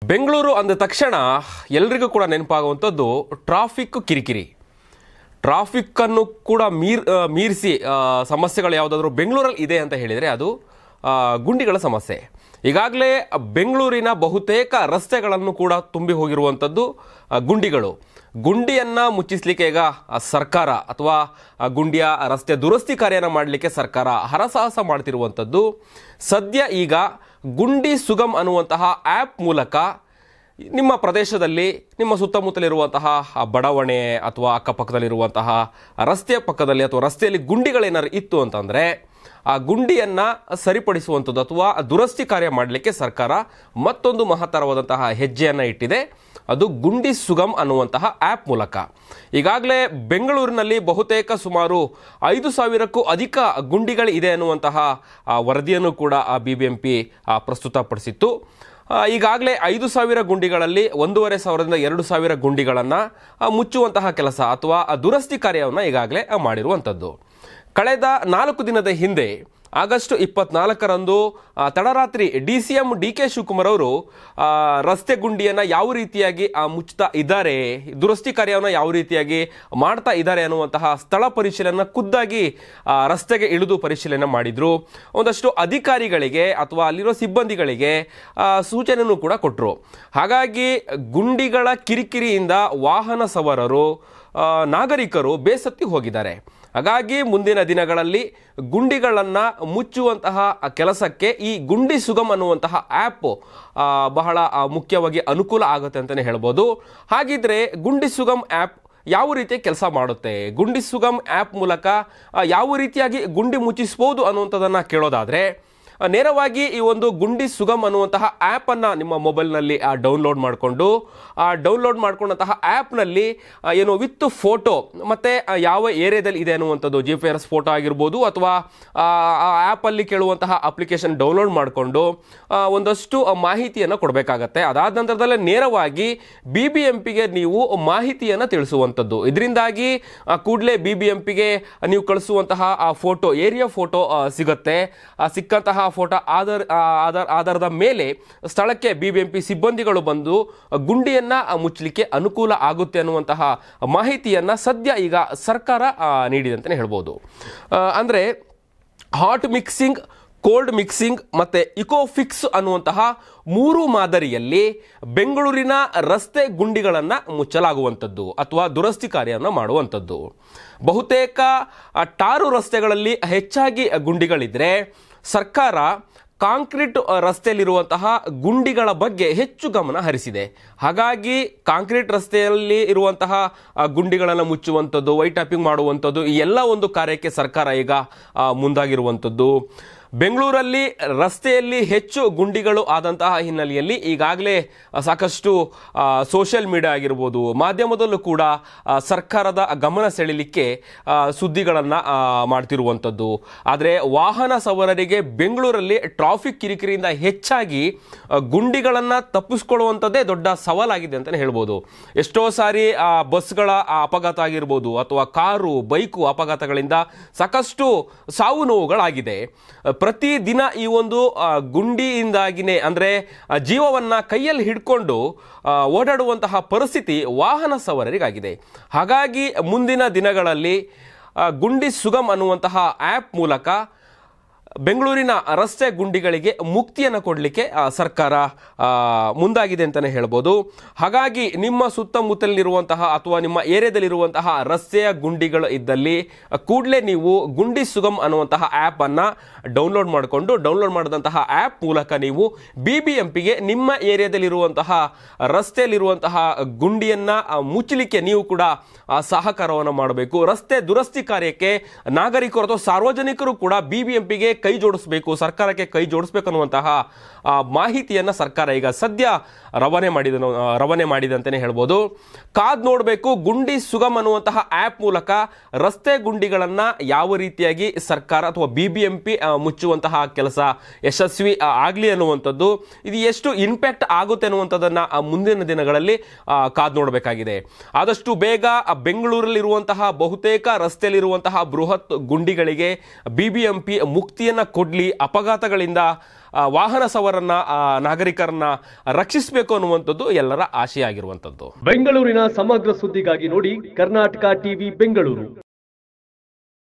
ಬೆಂಗಳೂರು ಅಂದ ತಕ್ಷಣ ಎಲ್ಲರಿಗೂ ಕೂಡ ನೆನಪಾಗುವಂಥದ್ದು ಟ್ರಾಫಿಕ್ ಕಿರಿಕಿರಿ. ಟ್ರಾಫಿಕ್ಕನ್ನು ಕೂಡ ಮೀರಿಸಿ ಸಮಸ್ಯೆಗಳು ಯಾವುದಾದ್ರೂ ಬೆಂಗಳೂರಲ್ಲಿ ಇದೆ ಅಂತ ಹೇಳಿದರೆ ಅದು ಗುಂಡಿಗಳ ಸಮಸ್ಯೆ. ಈಗಾಗಲೇ ಬೆಂಗಳೂರಿನ ಬಹುತೇಕ ರಸ್ತೆಗಳನ್ನು ಕೂಡ ತುಂಬಿ ಹೋಗಿರುವಂಥದ್ದು ಗುಂಡಿಗಳು. ಗುಂಡಿಯನ್ನು ಮುಚ್ಚಿಸಲಿಕ್ಕೆ ಈಗ ಸರ್ಕಾರ ಅಥವಾ ಗುಂಡಿಯ ರಸ್ತೆ ದುರಸ್ತಿ ಕಾರ್ಯನ ಮಾಡಲಿಕ್ಕೆ ಸರ್ಕಾರ ಹರಸಾಹಸ ಮಾಡ್ತಿರುವಂಥದ್ದು. ಸದ್ಯ ಈಗ ಗುಂಡಿ ಸುಗಮ್ ಅನ್ನುವಂತಹ ಆ್ಯಪ್ ಮೂಲಕ ನಿಮ್ಮ ಪ್ರದೇಶದಲ್ಲಿ ನಿಮ್ಮ ಸುತ್ತಮುತ್ತಲಿರುವಂತಹ ಬಡಾವಣೆ ಅಥವಾ ಅಕ್ಕಪಕ್ಕದಲ್ಲಿರುವಂತಹ ರಸ್ತೆಯ ಪಕ್ಕದಲ್ಲಿ ಅಥವಾ ರಸ್ತೆಯಲ್ಲಿ ಗುಂಡಿಗಳೇನಾದ್ರು ಇತ್ತು ಅಂತಂದರೆ ಆ ಗುಂಡಿಯನ್ನು ಸರಿಪಡಿಸುವಂಥದ್ದು ಅಥವಾ ದುರಸ್ತಿ ಕಾರ್ಯ ಮಾಡಲಿಕ್ಕೆ ಸರ್ಕಾರ ಮತ್ತೊಂದು ಮಹತ್ತರವಾದಂತಹ ಹೆಜ್ಜೆಯನ್ನು ಇಟ್ಟಿದೆ. ಅದು ಗುಂಡಿ ಸುಗಮ್ ಅನ್ನುವಂತಹ ಆ್ಯಪ್ ಮೂಲಕ. ಈಗಾಗಲೇ ಬೆಂಗಳೂರಿನಲ್ಲಿ ಬಹುತೇಕ ಸುಮಾರು 5,000ಕ್ಕೂ ಅಧಿಕ ಗುಂಡಿಗಳಿದೆ ಅನ್ನುವಂತಹ ವರದಿಯನ್ನು ಕೂಡ BBMP ಪ್ರಸ್ತುತಪಡಿಸಿತ್ತು. ಈಗಾಗಲೇ 5,000 ಗುಂಡಿಗಳಲ್ಲಿ 1,500ರಿಂದ 2,000 ಗುಂಡಿಗಳನ್ನು ಮುಚ್ಚುವಂತಹ ಕೆಲಸ ಅಥವಾ ದುರಸ್ತಿ ಕಾರ್ಯವನ್ನು ಈಗಾಗಲೇ ಮಾಡಿರುವಂಥದ್ದು. ಕಳೆದ 4 ದಿನದ ಹಿಂದೆ ಆಗಸ್ಟ್ 24ರಂದು ತಡರಾತ್ರಿ DCM DK ಶಿವಕುಮಾರ್ ಅವರು ರಸ್ತೆ ಗುಂಡಿಯನ್ನು ಯಾವ ರೀತಿಯಾಗಿ ಮುಚ್ತಾ ಇದ್ದಾರೆ, ದುರಸ್ತಿ ಕಾರ್ಯವನ್ನು ಯಾವ ರೀತಿಯಾಗಿ ಮಾಡ್ತಾ ಇದ್ದಾರೆ ಅನ್ನುವಂತಹ ಸ್ಥಳ ಪರಿಶೀಲನೆ ಖುದ್ದಾಗಿ ರಸ್ತೆಗೆ ಇಳಿದು ಪರಿಶೀಲನೆ ಮಾಡಿದ್ರು. ಒಂದಷ್ಟು ಅಧಿಕಾರಿಗಳಿಗೆ ಅಥವಾ ಅಲ್ಲಿರೋ ಸಿಬ್ಬಂದಿಗಳಿಗೆ ಸೂಚನೆಯನ್ನು ಕೂಡ ಕೊಟ್ಟರು. ಹಾಗಾಗಿ ಗುಂಡಿಗಳ ಕಿರಿಕಿರಿಯಿಂದ ವಾಹನ ಸವಾರರು ನಾಗರಿಕರು ಬೇಸತ್ತಿ ಹೋಗಿದ್ದಾರೆ. ಹಾಗಾಗಿ ಮುಂದಿನ ದಿನಗಳಲ್ಲಿ ಗುಂಡಿಗಳನ್ನು ಮುಚ್ಚುವಂತಹ ಕೆಲಸಕ್ಕೆ ಈ ಗುಂಡಿ ಸುಗಮ್ ಅನ್ನುವಂತಹ ಆ್ಯಪ್ ಬಹಳ ಮುಖ್ಯವಾಗಿ ಅನುಕೂಲ ಆಗುತ್ತೆ ಅಂತಲೇ ಹೇಳ್ಬೋದು. ಹಾಗಿದ್ರೆ ಗುಂಡಿ ಸುಗಮ್ ಆ್ಯಪ್ ಯಾವ ರೀತಿ ಕೆಲಸ ಮಾಡುತ್ತೆ, ಗುಂಡಿ ಸುಗಮ್ ಆ್ಯಪ್ ಮೂಲಕ ಯಾವ ರೀತಿಯಾಗಿ ಗುಂಡಿ ಮುಚ್ಚಿಸ್ಬೋದು ಅನ್ನುವಂಥದ್ದನ್ನು ಕೇಳೋದಾದರೆ, ನೇರವಾಗಿ ಈ ಒಂದು ಗುಂಡಿ ಸುಗಮ್ ಅನ್ನುವಂತಹ ಆ್ಯಪನ್ನು ನಿಮ್ಮ ಮೊಬೈಲ್ನಲ್ಲಿ ಡೌನ್ಲೋಡ್ ಮಾಡ್ಕೊಂಡಂತಹ ಆ್ಯಪ್ನಲ್ಲಿ ಏನು ವಿತ್ ಫೋಟೋ ಮತ್ತು ಯಾವ ಏರಿಯಾದಲ್ಲಿ ಇದೆ ಅನ್ನುವಂಥದ್ದು GPS ಫೋಟೋ ಆಗಿರ್ಬೋದು ಅಥವಾ ಆ ಆ್ಯಪಲ್ಲಿ ಕೇಳುವಂತಹ ಅಪ್ಲಿಕೇಶನ್ ಡೌನ್ಲೋಡ್ ಮಾಡಿಕೊಂಡು ಒಂದಷ್ಟು ಮಾಹಿತಿಯನ್ನು ಕೊಡಬೇಕಾಗತ್ತೆ. ಅದಾದ ನಂತರದಲ್ಲೇ ನೇರವಾಗಿ BBMPಗೆ ನೀವು ಮಾಹಿತಿಯನ್ನು ತಿಳಿಸುವಂಥದ್ದು. ಇದರಿಂದಾಗಿ ಕೂಡಲೇ BBMPಗೆ ನೀವು ಕಳಿಸುವಂತಹ ಆ ಫೋಟೋ, ಏರಿಯಾ ಫೋಟೋ ಸಿಗುತ್ತೆ. ಸಿಕ್ಕಂತಹ ಫೋಟೋ ಆಧಾರದ ಮೇಲೆ ಸ್ಥಳಕ್ಕೆ BBMP ಸಿಬ್ಬಂದಿಗಳು ಬಂದು ಗುಂಡಿಯನ್ನು ಮುಚ್ಚಲಿಕ್ಕೆ ಅನುಕೂಲ ಆಗುತ್ತೆ ಅನ್ನುವಂತಹ ಮಾಹಿತಿಯನ್ನು ಸದ್ಯ ಈಗ ಸರ್ಕಾರ ನೀಡಿದೆ ಅಂತಲೇ ಹೇಳ್ಬೋದು. ಅಂದರೆ ಹಾಟ್ ಮಿಕ್ಸಿಂಗ್, ಕೋಲ್ಡ್ ಮಿಕ್ಸಿಂಗ್ ಮತ್ತು ಇಕೋಫಿಕ್ಸ್ ಅನ್ನುವಂತಹ 3 ಮಾದರಿಯಲ್ಲಿ ಬೆಂಗಳೂರಿನ ರಸ್ತೆ ಗುಂಡಿಗಳನ್ನು ಮುಚ್ಚಲಾಗುವಂಥದ್ದು ಅಥವಾ ದುರಸ್ತಿ ಕಾರ್ಯವನ್ನು ಮಾಡುವಂಥದ್ದು. ಬಹುತೇಕ ಟಾರು ರಸ್ತೆಗಳಲ್ಲಿ ಹೆಚ್ಚಾಗಿ ಗುಂಡಿಗಳಿದ್ರೆ ಸರ್ಕಾರ ಕಾಂಕ್ರೀಟ್ ರಸ್ತೆಯಲ್ಲಿರುವಂತಹ ಗುಂಡಿಗಳ ಬಗ್ಗೆ ಹೆಚ್ಚು ಗಮನ ಹರಿಸಿದೆ. ಹಾಗಾಗಿ ಕಾಂಕ್ರೀಟ್ ರಸ್ತೆಯಲ್ಲಿ ಇರುವಂತಹ ಗುಂಡಿಗಳನ್ನು ಮುಚ್ಚುವಂಥದ್ದು, ವೈಟ್ ಟ್ಯಾಪಿಂಗ್ ಮಾಡುವಂಥದ್ದು, ಈ ಎಲ್ಲ ಒಂದು ಕಾರ್ಯಕ್ಕೆ ಸರ್ಕಾರ ಈಗ ಮುಂದಾಗಿರುವಂಥದ್ದು. ಬೆಂಗಳೂರಲ್ಲಿ ರಸ್ತೆಯಲ್ಲಿ ಹೆಚ್ಚು ಗುಂಡಿಗಳು ಆದಂತಹ ಹಿನ್ನೆಲೆಯಲ್ಲಿ ಈಗಾಗಲೇ ಸಾಕಷ್ಟು ಸೋಷಿಯಲ್ ಮೀಡಿಯಾ ಆಗಿರ್ಬೋದು, ಮಾಧ್ಯಮದಲ್ಲೂ ಕೂಡ ಸರ್ಕಾರದ ಗಮನ ಸೆಳೆಯಲಿಕ್ಕೆ ಸುದ್ದಿಗಳನ್ನು ಮಾಡ್ತಿರುವಂಥದ್ದು. ಆದರೆ ವಾಹನ ಸವಾರರಿಗೆ ಬೆಂಗಳೂರಲ್ಲಿ ಟ್ರಾಫಿಕ್ ಕಿರಿಕಿರಿಯಿಂದ ಹೆಚ್ಚಾಗಿ ಗುಂಡಿಗಳನ್ನು ತಪ್ಪಿಸ್ಕೊಳ್ಳುವಂಥದ್ದೇ ದೊಡ್ಡ ಸವಾಲಾಗಿದೆ ಅಂತಲೇ ಹೇಳ್ಬೋದು. ಎಷ್ಟೋ ಸಾರಿ ಬಸ್ಗಳ ಅಪಘಾತ ಆಗಿರ್ಬೋದು ಅಥವಾ ಕಾರು, ಬೈಕು ಅಪಘಾತಗಳಿಂದ ಸಾಕಷ್ಟು ಸಾವು ನೋವುಗಳಾಗಿದೆ. ಪ್ರತಿದಿನ ಈ ಒಂದು ಗುಂಡಿಯಿಂದಾಗಿನೇ ಅಂದರೆ ಜೀವವನ್ನು ಕೈಯಲ್ಲಿ ಹಿಡ್ಕೊಂಡು ಓಡಾಡುವಂತಹ ಪರಿಸ್ಥಿತಿ ವಾಹನ ಸವಾರರಿಗಾಗಿದೆ. ಹಾಗಾಗಿ ಮುಂದಿನ ದಿನಗಳಲ್ಲಿ ಗುಂಡಿ ಸುಗಮ್ ಅನ್ನುವಂತಹ ಆ್ಯಪ್ ಮೂಲಕ ಬೆಂಗಳೂರಿನ ರಸ್ತೆ ಗುಂಡಿಗಳಿಗೆ ಮುಕ್ತಿಯನ್ನು ಕೊಡಲಿಕ್ಕೆ ಸರ್ಕಾರ ಮುಂದಾಗಿದೆ ಅಂತಲೇ ಹೇಳ್ಬೋದು. ಹಾಗಾಗಿ ನಿಮ್ಮ ಸುತ್ತಮುತ್ತಲಿರುವಂತಹ ಅಥವಾ ನಿಮ್ಮ ಏರಿಯಾದಲ್ಲಿರುವಂತಹ ರಸ್ತೆಯ ಗುಂಡಿಗಳು ಇದ್ದಲ್ಲಿ ಕೂಡಲೇ ನೀವು ಗುಂಡಿ ಸುಗಮ್ ಅನ್ನುವಂತಹ ಆ್ಯಪನ್ನು ಡೌನ್ಲೋಡ್ ಮಾಡಿದಂತಹ ಆ್ಯಪ್ ಮೂಲಕ ನೀವು BBMPಗೆ ನಿಮ್ಮ ಏರಿಯಾದಲ್ಲಿರುವಂತಹ ರಸ್ತೆಯಲ್ಲಿರುವಂತಹ ಗುಂಡಿಯನ್ನು ಮುಚ್ಚಲಿಕ್ಕೆ ನೀವು ಕೂಡ ಸಹಕಾರವನ್ನು ಮಾಡಬೇಕು. ರಸ್ತೆ ದುರಸ್ತಿ ಕಾರ್ಯಕ್ಕೆ ನಾಗರಿಕರು ಅಥವಾ ಸಾರ್ವಜನಿಕರು ಕೂಡ BBMPಗೆ ಕೈ ಜೋಡಿಸಬೇಕು, ಸರ್ಕಾರಕ್ಕೆ ಕೈ ಜೋಡಿಸಬೇಕು ಅನ್ನುವಂತಹ ಮಾಹಿತಿಯನ್ನು ಸರ್ಕಾರ ಈಗ ಸದ್ಯ ರವಾನೆ ಮಾಡಿದೆ ಅಂತಲೇ ಹೇಳ್ಬೋದು. ಕಾದ್ ನೋಡಬೇಕು. ಗುಂಡಿ ಸುಗಮ್ ಅನ್ನುವಂತಹ ಆ್ಯಪ್ ಮೂಲಕ ರಸ್ತೆ ಗುಂಡಿಗಳನ್ನು ಯಾವ ರೀತಿಯಾಗಿ ಸರ್ಕಾರ ಅಥವಾ BBMP ಮುಚ್ಚುವಂತಹ ಕೆಲಸ ಯಶಸ್ವಿ ಆಗಲಿ ಅನ್ನುವಂಥದ್ದು, ಇದು ಎಷ್ಟು ಇಂಪ್ಯಾಕ್ಟ್ ಆಗುತ್ತೆ ಅನ್ನುವಂಥದ್ದನ್ನು ಮುಂದಿನ ದಿನಗಳಲ್ಲಿ ಕಾದ್ ನೋಡಬೇಕಾಗಿದೆ. ಆದಷ್ಟು ಬೇಗ ಬೆಂಗಳೂರಲ್ಲಿರುವಂತಹ ಬಹುತೇಕ ರಸ್ತೆಯಲ್ಲಿರುವಂತಹ ಬೃಹತ್ ಗುಂಡಿಗಳಿಗೆ BBMP ಮುಕ್ತಿ ಮಾಹಿತಿಯನ್ನು ಕೊಡಲಿ, ಅಪಘಾತಗಳಿಂದ ವಾಹನ ಸವಾರನ್ನ ನಾಗರಿಕರನ್ನ ರಕ್ಷಿಸಬೇಕು ಅನ್ನುವಂಥದ್ದು ಎಲ್ಲರ ಆಶೆ ಆಗಿರುವಂಥದ್ದು. ಬೆಂಗಳೂರಿನ ಸಮಗ್ರ ಸುದ್ದಿಗಾಗಿ ನೋಡಿ ಕರ್ನಾಟಕ ಟಿವಿ ಬೆಂಗಳೂರು.